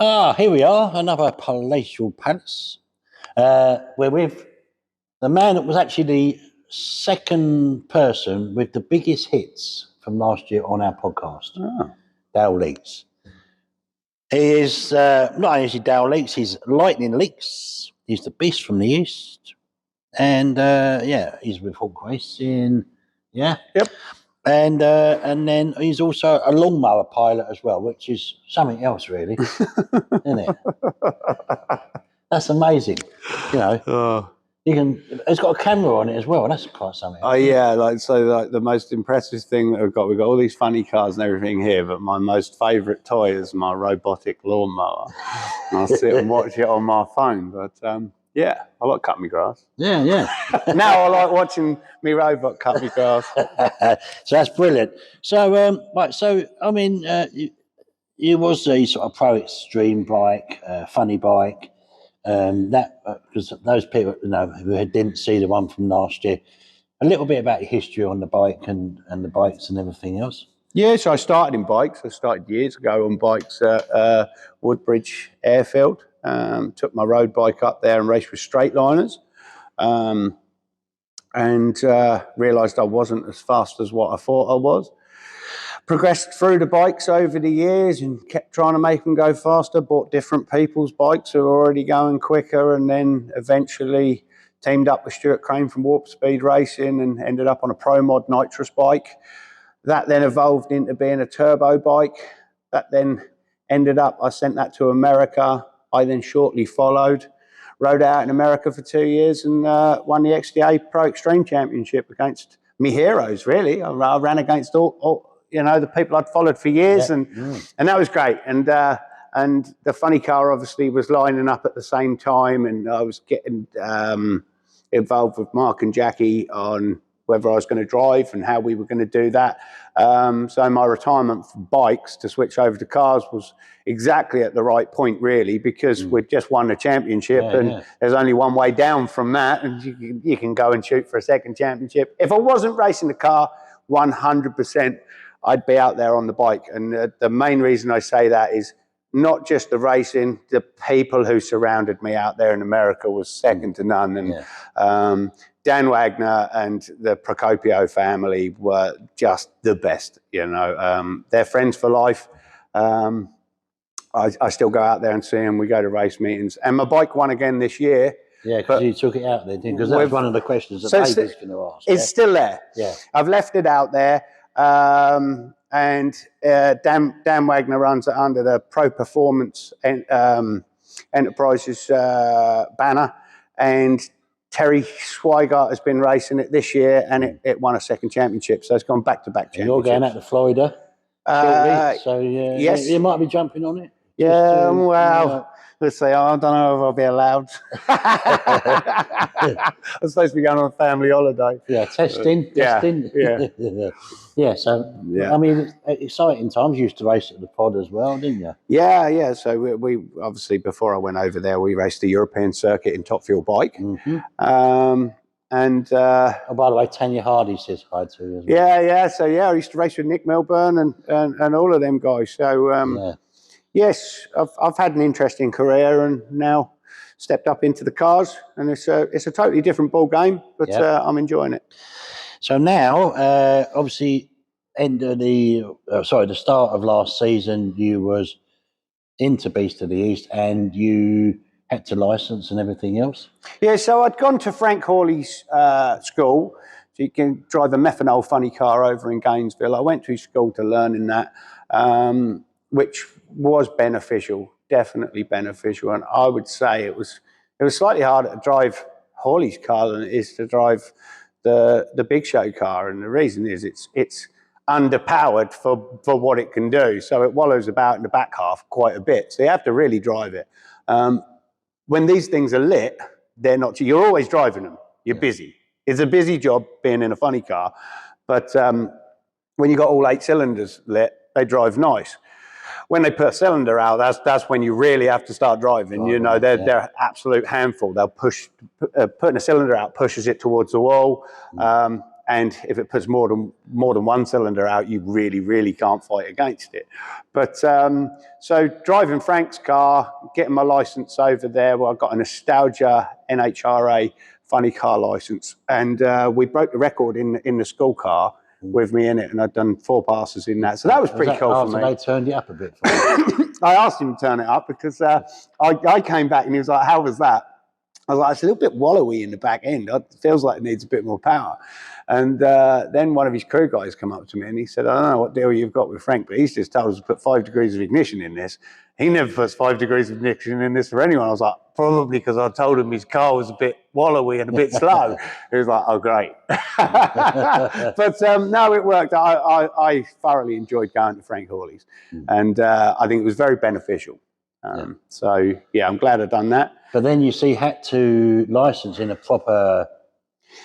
Here we are, another palatial palace. We're with the man that was actually the second person with the biggest hits from last year on our podcast, Dale Leeks. He is not only is he Dale Leeks, he's Lightning Leeks. He's the beast from the east, and he's with Hawk Racing. Yeah. Yep. And then he's also a lawnmower pilot as well, which is something else, really, isn't it? That's amazing. You know, you can. It's got a camera on it as well. That's quite something. Oh yeah, the most impressive thing that we've got all these funny cars and everything here, but my most favourite toy is my robotic lawnmower. And I'll sit and watch it on my phone. But yeah, I like cutting my grass. Yeah. Now I like watching me robot cut my grass. So that's brilliant. So so I mean, you was a sort of pro extreme bike, funny bike. Because those people who didn't see the one from last year, a little bit about your history on the bike and the bikes and everything else. Yeah, so I started in bikes. I started years ago on bikes at Woodbridge Airfield. Took my road bike up there and raced with straight liners, and realised I wasn't as fast as what I thought I was. Progressed through the bikes over the years and kept trying to make them go faster, bought different people's bikes who were already going quicker, and then eventually teamed up with Stuart Crane from Warp Speed Racing and ended up on a Pro Mod nitrous bike. That then evolved into being a turbo bike. That then ended up, I sent that to America. I then shortly followed, rode out in America for 2 years and won the XDA Pro Extreme Championship against me heroes, really. I ran against all the people I'd followed for years, and that was great. And the funny car obviously was lining up at the same time, and I was getting involved with Mark and Jackie on whether I was going to drive and how we were going to do that. So my retirement from bikes to switch over to cars was exactly at the right point, really, because we'd just won the championship, there's only one way down from that, and you can go and shoot for a second championship. If I wasn't racing the car, 100%, I'd be out there on the bike. And the main reason I say that is not just the racing, the people who surrounded me out there in America was second to none. And Dan Wagner and the Procopio family were just the best, they're friends for life. I still go out there and see them. We go to race meetings. And my bike won again this year. Yeah, because you took it out there, didn't you? Because that was one of the questions that Dave was going to ask. It's still there. Yeah. I've left it out there. And Dan Wagner runs it under the Pro Performance Enterprises banner, and Terry Swigart has been racing it this year, and it won a second championship, so it's gone back-to-back championships. You're going out to Florida shortly, so yes, you might be jumping on it. Yeah, let's say, I don't know if I'll be allowed. I'm supposed to be going on a family holiday. Yeah, testing. Yeah. So, I mean, exciting times. You used to race at the pod as well, didn't you? Yeah. So we obviously, before I went over there, we raced the European circuit in Top Fuel bike. Oh, by the way, Tanya Hardy says hi to you as well. Yeah. So I used to race with Nick Milburn and all of them guys. So yes, I've had an interesting career, and now stepped up into the cars, and it's a totally different ball game, but I'm enjoying it. So now, obviously, the start of last season, you was into Beast of the East, and you had to license and everything else. Yeah, so I'd gone to Frank Hawley's school, so you can drive a methanol funny car over in Gainesville. I went to his school to learn in that, which was beneficial, definitely beneficial. And I would say it was slightly harder to drive Hawley's car than it is to drive the big show car. And the reason is it's underpowered for what it can do. So it wallows about in the back half quite a bit. So you have to really drive it. When these things are lit, they're not, you're always driving them. You're busy. It's a busy job being in a funny car. But when you got all 8 cylinders lit, they drive nice. When they put a cylinder out, that's when you really have to start driving. They're absolute handful. They'll push, putting a cylinder out pushes it towards the wall. and if it puts more than one cylinder out, you really can't fight against it. But so driving Frank's car, getting my license over there, well, I got a Nostalgia NHRA funny car license, and we broke the record in the school car with me in it, and I'd done 4 passes in that. So that was pretty cool for me. They turned it up a bit for you? I asked him to turn it up because I came back and he was like, how was that? I was like, it's a little bit wallowy in the back end. It feels like it needs a bit more power. And then one of his crew guys come up to me and he said, I don't know what deal you've got with Frank, but he's just told us to put 5 degrees of ignition in this. He never puts 5 degrees of ignition in this for anyone. I was like, probably because I told him his car was a bit wallowy and a bit slow. He was like, oh, great. But no, it worked. I thoroughly enjoyed going to Frank Hawley's. And I think it was very beneficial. So, yeah, I'm glad I've done that. But then you see, had to license in a proper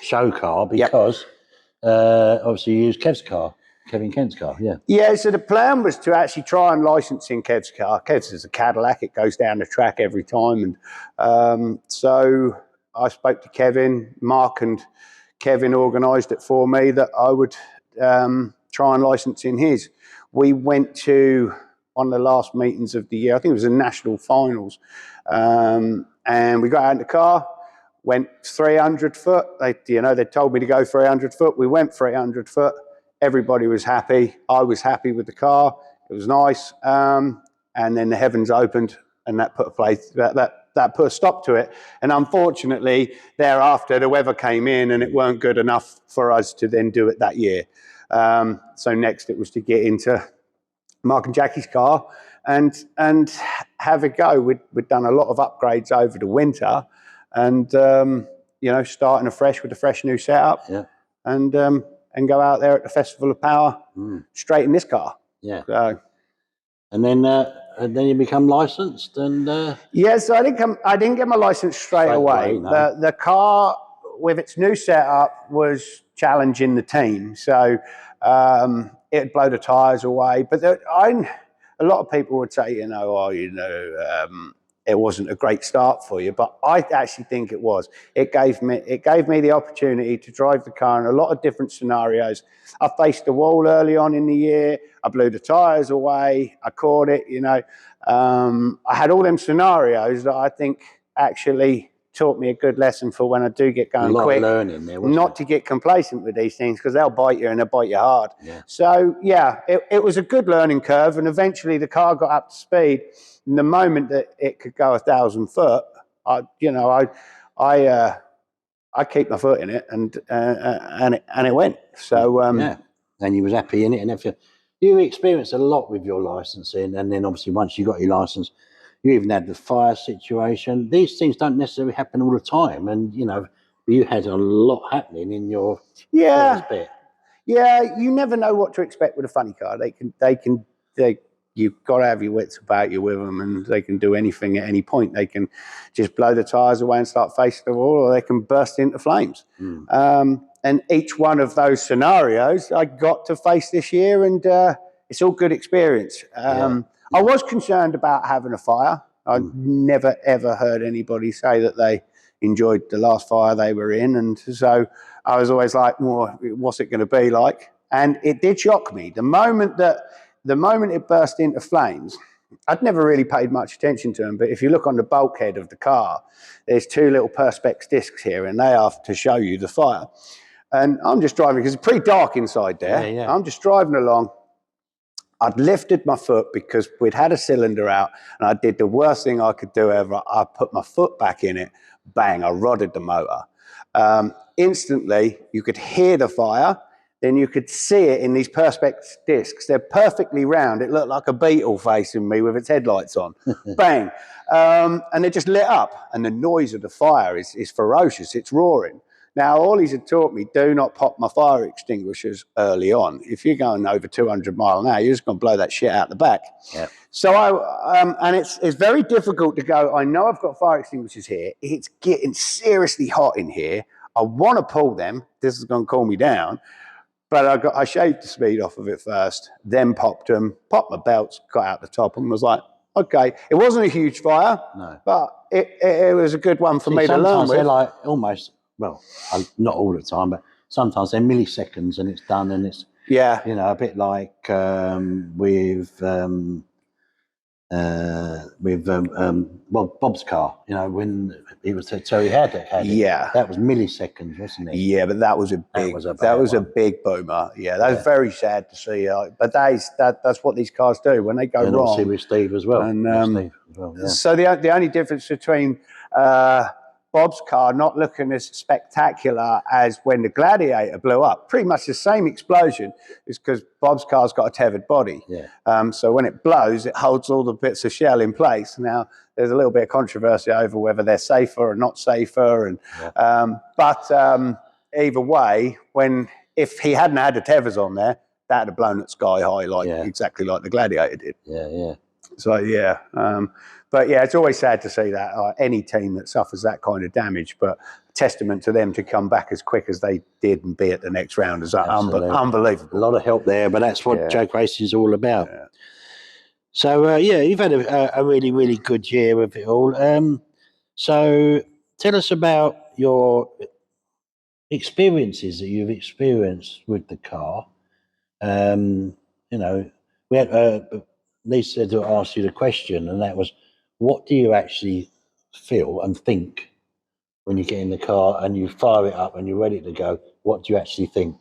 show car because obviously you use Kevin Kent's car, Yeah, so the plan was to actually try and license in Kev's car. Kev's is a Cadillac, it goes down the track every time. And so I spoke to Kevin, Mark and Kevin organised it for me that I would try and license in his. We went to one of the last meetings of the year, I think it was the national finals, and we got out in the car, went 300 foot. They told me to go 300 foot. We went 300 foot. Everybody was happy. I was happy with the car. It was nice. And then the heavens opened, and that put that put a stop to it. And unfortunately, thereafter, the weather came in, and it weren't good enough for us to then do it that year. So next, it was to get into Mark and Jackie's car and have a go. We'd done a lot of upgrades over the winter, and starting afresh with a fresh new setup, and go out there at the Festival of Power straight in this car. So, and then you become licensed, and so I didn't get my license straight away. No. The car with its new setup was challenging the team, so it'd blow the tyres away. But a lot of people would say, it wasn't a great start for you, but I actually think it was. It gave me the opportunity to drive the car in a lot of different scenarios. I faced the wall early on in the year. I blew the tyres away. I caught it. I had all them scenarios that I think actually taught me a good lesson for when I do get going quick. A lot of learning there, not to get complacent with these things, because they'll bite you and they'll bite you hard. So it was a good learning curve, and eventually the car got up to speed. In the moment that it could go 1,000 foot, I keep my foot in it, and it went. So and you was happy in it, and if you experienced a lot with your licensing, and then obviously once you got your license, you even had the fire situation. These things don't necessarily happen all the time, and you had a lot happening in your first bit. Yeah, you never know what to expect with a funny car. You've got to have your wits about you with them, and they can do anything at any point. They can just blow the tyres away and start facing the wall, or they can burst into flames. And each one of those scenarios I got to face this year, and it's all good experience. I was concerned about having a fire. I never, ever heard anybody say that they enjoyed the last fire they were in. And so I was always like, well, what's it going to be like? And it did shock me. The moment it burst into flames, I'd never really paid much attention to them. But if you look on the bulkhead of the car, there's 2 little Perspex discs here, and they are to show you the fire. And I'm just driving, because it's pretty dark inside there. I'm just driving along. I'd lifted my foot because we'd had a cylinder out, and I did the worst thing I could do ever. I put my foot back in it. Bang, I rodded the motor. Instantly, you could hear the fire. Then you could see it in these Perspex discs. They're perfectly round. It looked like a beetle facing me with its headlights on. Bang. And it just lit up. And the noise of the fire is ferocious. It's roaring. Now, Ollie's had taught me, do not pop my fire extinguishers early on. If you're going over 200 miles an hour, you're just going to blow that shit out the back. So and it's very difficult to go, I know I've got fire extinguishers here. It's getting seriously hot in here. I want to pull them. This is going to cool me down. But I shaved the speed off of it first, then popped them, popped my belts, got out the top, and was like, okay. It wasn't a huge fire, but it was a good one for me to learn with. They're like almost, well, not all the time, but sometimes they're milliseconds and it's done, and it's, Yeah. you know, a bit like with Bob's car, you know, when he was Terry had it, Yeah. that was milliseconds, wasn't it? Yeah, but that was a big, a big boomer. Yeah, that was very sad to see. But that's what these cars do when they go and wrong. obviously with Steve as well. And yeah. So the only difference between Bob's car not looking as spectacular as when the Gladiator blew up, pretty much the same explosion, is because Bob's car's got a tethered body. Yeah. So when it blows, it holds all the bits of shell in place. Now, there's a little bit of controversy over whether they're safer or not safer, and but either way, if he hadn't had the tethers on there, that'd have blown it sky high, exactly like the Gladiator did. Yeah. So yeah, but yeah, it's always sad to see that any team that suffers that kind of damage. But testament to them to come back as quick as they did and be at the next round is unbelievable. A lot of help there, but that's what joke racing is all about. Yeah. So you've had a really, really good year with it all. So tell us about your experiences that you've experienced with the car. You know, we had Lisa to ask you the question, and that was, what do you actually feel and think when you get in the car and you fire it up and you're ready to go? What do you actually think?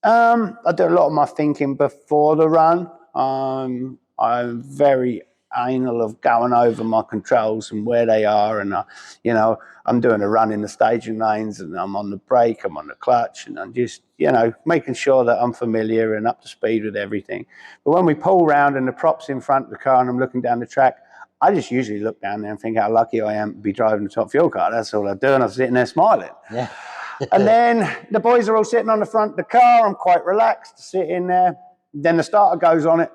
I do a lot of my thinking before the run. I'm very anal of going over my controls and where they are, and you know, I'm doing a run in the staging lanes, and I'm on the brake, I'm on the clutch, and I'm just, you know, making sure that I'm familiar and up to speed with everything. But when we pull round and the prop's in front of the car and I'm looking down the track, I just usually look down there and think how lucky I am to be driving the top fuel car. That's all I do, and I'm sitting there smiling. Yeah. And then the boys are all sitting on the front of the car. I'm quite relaxed to sit in there. Then the starter goes on it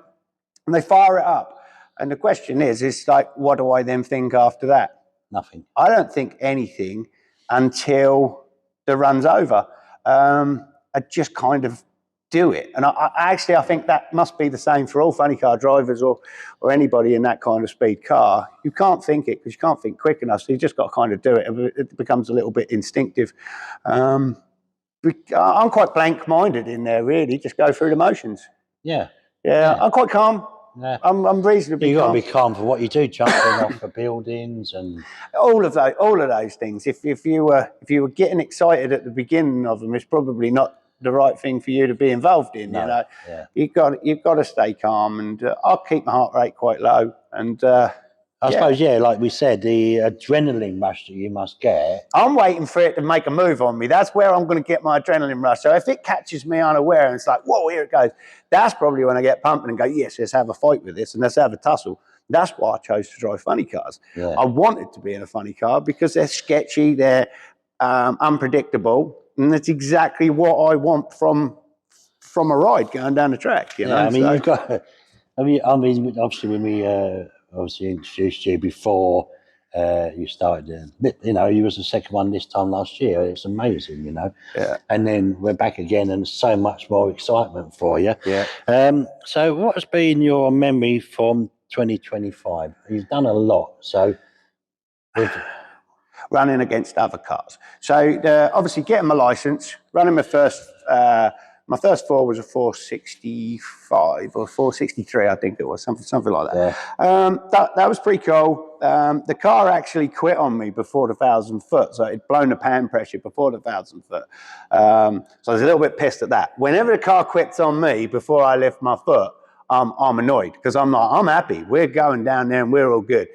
and they fire it up. And the question is like, what do I then think after that? Nothing. I don't think anything until the run's over. I just kind of do it. And I think that must be the same for all funny car drivers or anybody in that kind of speed car. You can't think it because you can't think quick enough. So you just got to kind of do it. It becomes a little bit instinctive. I'm quite blank-minded in there, really. Just go through the motions. Yeah. I'm quite calm. Yeah. I'm reasonably calm. You've got to be calm for what you do, jumping off the buildings and all of those things. If you were getting excited at the beginning of them, it's probably not the right thing for you to be involved in. No. You know, yeah. you've got to stay calm, and I'll keep my heart rate quite low. And I suppose, like we said, the adrenaline rush that you must get. I'm waiting for it to make a move on me. That's where I'm going to get my adrenaline rush. So if it catches me unaware and it's like, whoa, here it goes, that's probably when I get pumping and go, yes, let's have a fight with this and let's have a tussle. That's why I chose to drive funny cars. Yeah. I wanted to be in a funny car because they're sketchy, they're unpredictable, and that's exactly what I want from a ride going down the track. You know? I mean, you've got. I mean, obviously, when we introduced you before you started, you know, you was the second one this time last year. It's amazing, you know. Yeah. And then we're back again, and so much more excitement for you. Yeah. So, what has been your memory from 2025? You've done a lot, so. Running against other cars. So obviously getting my license, running my first four was a 465 or 463, I think it was, something like that. Yeah. That was pretty cool. The car actually quit on me before the 1,000 foot, so it'd blown the pan pressure before the 1,000 foot. So I was a little bit pissed at that. Whenever the car quits on me before I lift my foot, I'm annoyed because I'm happy. We're going down there and we're all good.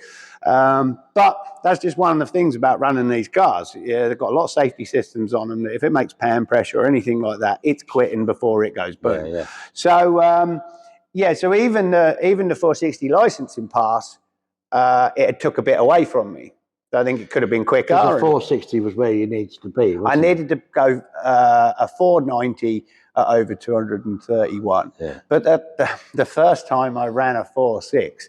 But that's just one of the things about running these cars. Yeah, they've got a lot of safety systems on them. If it makes pan pressure or anything like that, it's quitting before it goes boom. Yeah. So, so even the 460 licensing pass, it took a bit away from me. So I think it could have been quicker. The 460 was where you needed to be, wasn't I needed to go a 490 at over 231. Yeah. But the first time I ran a 4.6,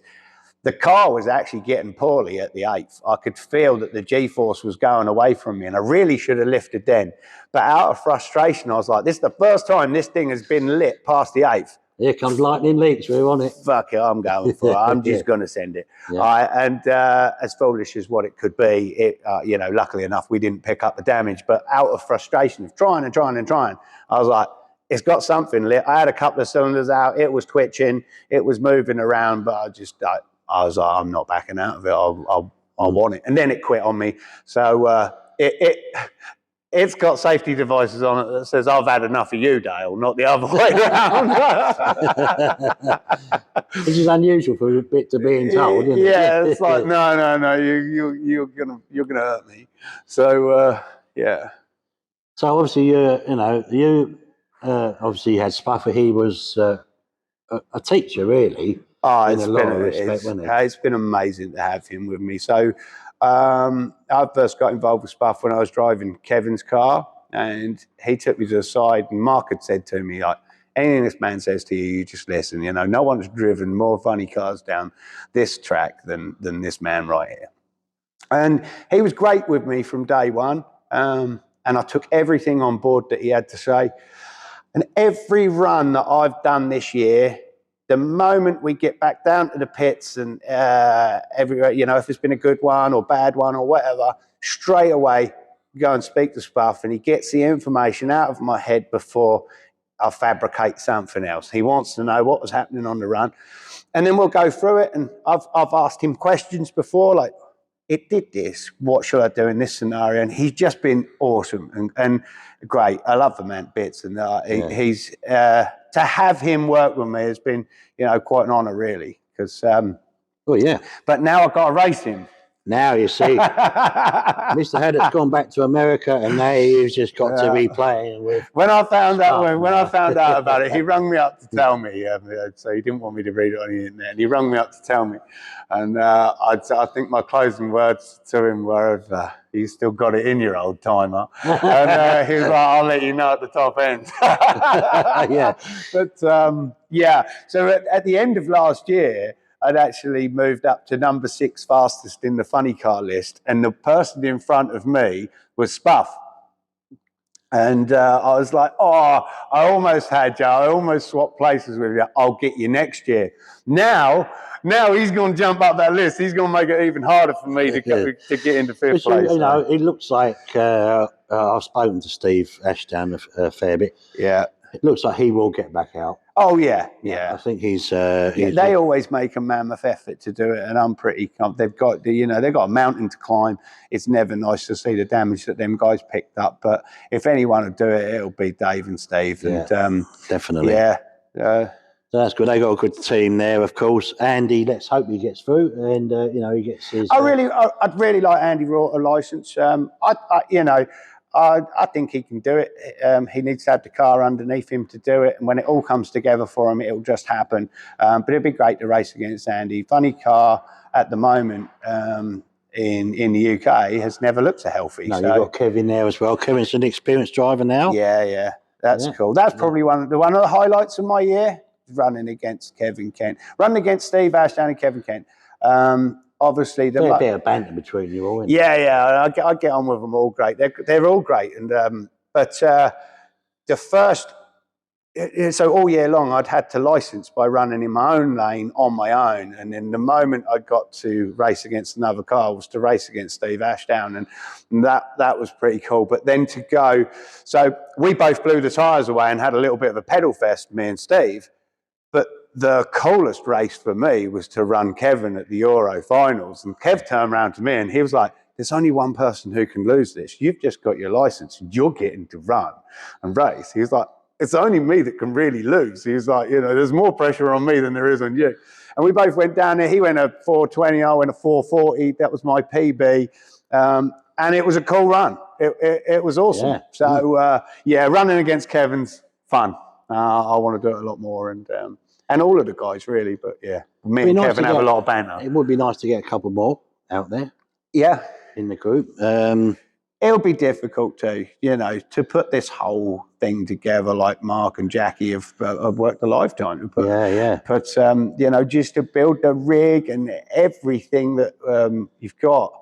the car was actually getting poorly at the 8th. I could feel that the G-force was going away from me, and I really should have lifted then. But out of frustration, I was like, this is the first time this thing has been lit past the 8th. Here comes lightning leaks. We're on it. Fuck it, I'm going for it. I'm just going to send it. Yeah. As foolish as what it could be, you know, luckily enough, we didn't pick up the damage. But out of frustration of trying, I was like, it's got something lit. I had a couple of cylinders out. It was twitching. It was moving around. But I was like, I'm not backing out of it. I want it. And then it quit on me. So it's got safety devices on it that says, I've had enough of you, Dale, not the other way around. Which is unusual for a bit to being told, isn't it? Yeah, it's like, no, you're gonna hurt me. So, yeah. So obviously, you obviously had Spuffer. He was a teacher, really. Oh, in a lot of respect, wasn't it? It's been amazing to have him with me. So I first got involved with Spuff when I was driving Kevin's car, and he took me to the side, and Mark had said to me, like, anything this man says to you, you just listen. You know, no one's driven more funny cars down this track than this man right here. And he was great with me from day one, and I took everything on board that he had to say. And every run that I've done this year, the moment we get back down to the pits and everywhere, you know, if it's been a good one or bad one or whatever, straight away go and speak to Spuff, and he gets the information out of my head before I fabricate something else. He wants to know what was happening on the run, and then we'll go through it. And I've asked him questions before, like, it did this, what should I do in this scenario? And he's just been awesome and great. I love the man bits, and he's to have him work with me has been, you know, quite an honour, really. Because but now I've got to race him. Now you see, Mr. Haddock's gone back to America, and now he's just got to be playing with. When I found out about it, he rung me up to tell me. So he didn't want me to read it on the internet, and he rung me up to tell me. And I think my closing words to him were, "You still got it in your old timer." And he was like, "I'll let you know at the top end." Yeah. But So at the end of last year, I'd actually moved up to number 6 fastest in the funny car list, and the person in front of me was Spuff. And I was like, oh, I almost had you. I almost swapped places with you. I'll get you next year. Now he's going to jump up that list. He's going to make it even harder for me to get into 5th place. You know, it looks like I've spoken to Steve Ashdown a fair bit. Yeah. It looks like he will get back out. Oh, yeah. I think he's they always make a mammoth effort to do it, and I'm pretty confident. They've got a mountain to climb. It's never nice to see the damage that them guys picked up, but if anyone would do it, it'll be Dave and Steve. Yeah, and definitely. Yeah. So that's good. They got a good team there, of course. Andy, let's hope he gets through, and he gets his. I'd really like Andy Raw a license. I think he can do it. He needs to have the car underneath him to do it. And when it all comes together for him, it'll just happen. But it'd be great to race against Andy. Funny car at the moment in the UK has never looked so healthy. No, you've got Kevin there as well. Kevin's an experienced driver now. Yeah. That's cool. That's probably one of the highlights of my year, running against Kevin Kent. Running against Steve Ashdown and Kevin Kent. Obviously, there's a bit of banter between you all. Yeah. I get on with them all great. They're all great, and but the first, so all year long, I'd had to license by running in my own lane on my own, and then the moment I got to race against another car was to race against Steve Ashdown, and that was pretty cool. But then to go, so we both blew the tyres away and had a little bit of a pedal fest, me and Steve, but the coolest race for me was to run Kevin at the Euro finals. And Kev turned around to me and he was like, there's only one person who can lose this. You've just got your license and you're getting to run and race. He was like, it's only me that can really lose. He was like, there's more pressure on me than there is on you. And we both went down there. He went a 420, I went a 440. That was my PB. And it was a cool run. It was awesome. Yeah. So, running against Kevin's fun. I want to do it a lot more. And all of the guys, really. But, me and Kevin have a lot of banter. It would be nice to get a couple more out there. Yeah. In the group. It'll be difficult to put this whole thing together like Mark and Jackie have worked a lifetime to put. Yeah. But, just to build the rig and everything that you've got,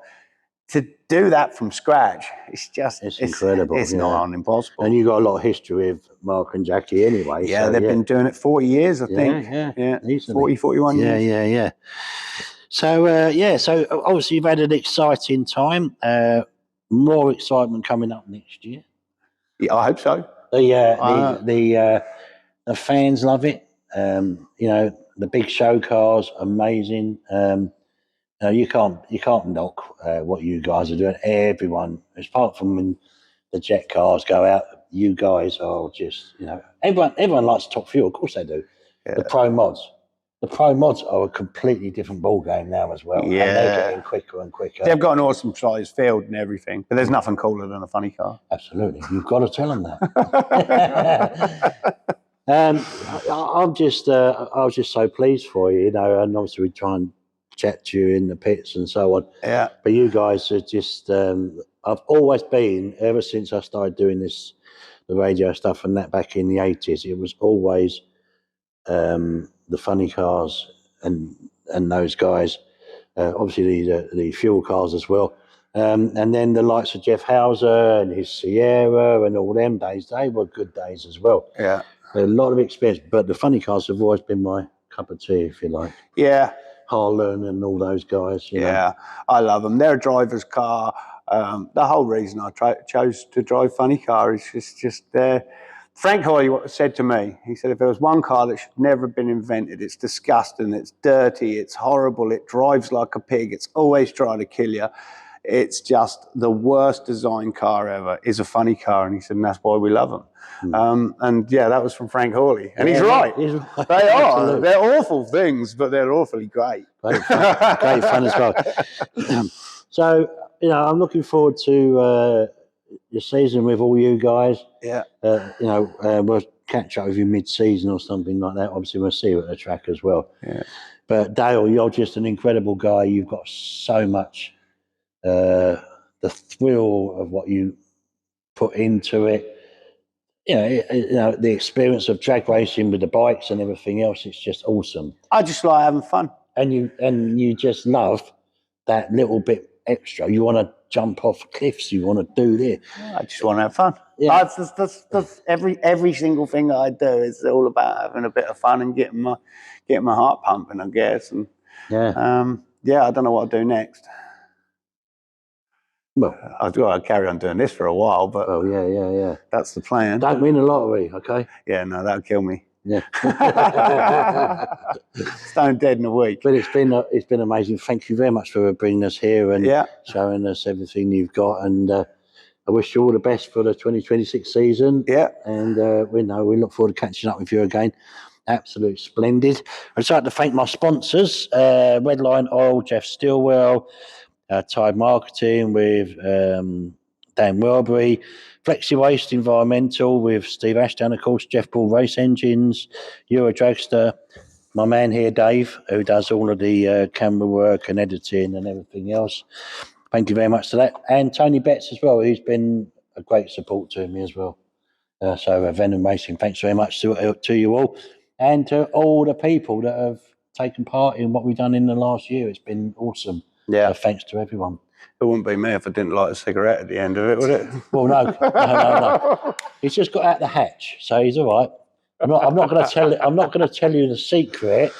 to do that from scratch, it's incredible. It's not impossible. And you got a lot of history with Mark and Jackie anyway. Yeah, so, they've been doing it 40 years, I think. Yeah, 40, 41 years. Yeah. So, so obviously you've had an exciting time. More excitement coming up next year. Yeah, I hope so. The fans love it. The big show cars, amazing. You can't knock what you guys are doing. Everyone, apart from when the jet cars go out, you guys are just, everyone likes Top Fuel. Of course they do. Yeah. The pro mods are a completely different ball game now as well. Yeah, and they're getting quicker and quicker. They've got an awesome size field and everything, but there's nothing cooler than a funny car. Absolutely, you've got to tell them that. I was just so pleased for you, and obviously we try and chat to you in the pits and so on. Yeah. But you guys are just, I've always been, ever since I started doing this, the radio stuff and that back in the 80s, it was always the funny cars and those guys, obviously the fuel cars as well. And then the likes of Jeff Hauser and his Sierra and all them days, they were good days as well. Yeah. A lot of experience, but the funny cars have always been my cup of tea, if you like. Yeah. Harlan and all those guys. You know. I love them. They're a driver's car. The whole reason I chose to drive funny car is just Frank Hoy said to me, he said, if there was one car that should never have been invented, it's disgusting, it's dirty, it's horrible, it drives like a pig, it's always trying to kill you. It's just the worst design car ever is a funny car. And he said, and that's why we love them. And that was from Frank Hawley. And he's right. They are. They're awful things, but they're awfully great. Great fun as well. So, I'm looking forward to your season with all you guys. Yeah. We'll catch up with you mid-season or something like that. Obviously, we'll see you at the track as well. Yeah. But Dale, you're just an incredible guy. You've got so much, the thrill of what you put into it. The experience of drag racing with the bikes and everything else, it's just awesome. I just like having fun. And you just love that little bit extra. You want to jump off cliffs, you want to do this. I just want to have fun. Yeah. That's every single thing that I do is all about having a bit of fun and getting my heart pumping, I guess. And I don't know what I'll do next. Well, I'll carry on doing this for a while, but yeah. That's the plan. Don't win the lottery, okay? Yeah, no, that'll kill me. Yeah. Stone dead in a week. But it's been amazing. Thank you very much for bringing us here and showing us everything you've got. And I wish you all the best for the 2026 season. Yeah. And we look forward to catching up with you again. Absolute splendid. I'd just like to thank my sponsors, Redline Oil, Jeff Stilwell, Tide Marketing with Dan Welbury, Flexi Waste Environmental with Steve Ashdown, of course, Jeff Ball Race Engines, Euro Dragster, my man here, Dave, who does all of the camera work and editing and everything else. Thank you very much to that. And Tony Betts as well, who's been a great support to me as well. So Venom Racing, thanks very much to you all. And to all the people that have taken part in what we've done in the last year. It's been awesome. Yeah. So thanks to everyone. It wouldn't be me if I didn't light a cigarette at the end of it, would it? Well, no. He's just got out the hatch, so he's all right. I'm not going to tell you the secret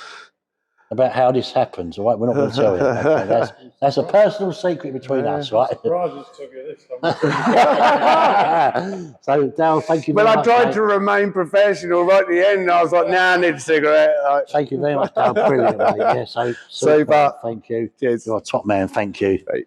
about how this happens. All right, we're not going to tell you. Okay? That's a personal secret between us, right? Surprises took you this time. So, Dale, thank you very much. Well, I tried to remain professional right at the end, and I was like, I need a cigarette. Thank you very much, Dale. Brilliant, mate. Yeah, so super. Thank you. Cheers. You're a top man. Thank you. Right.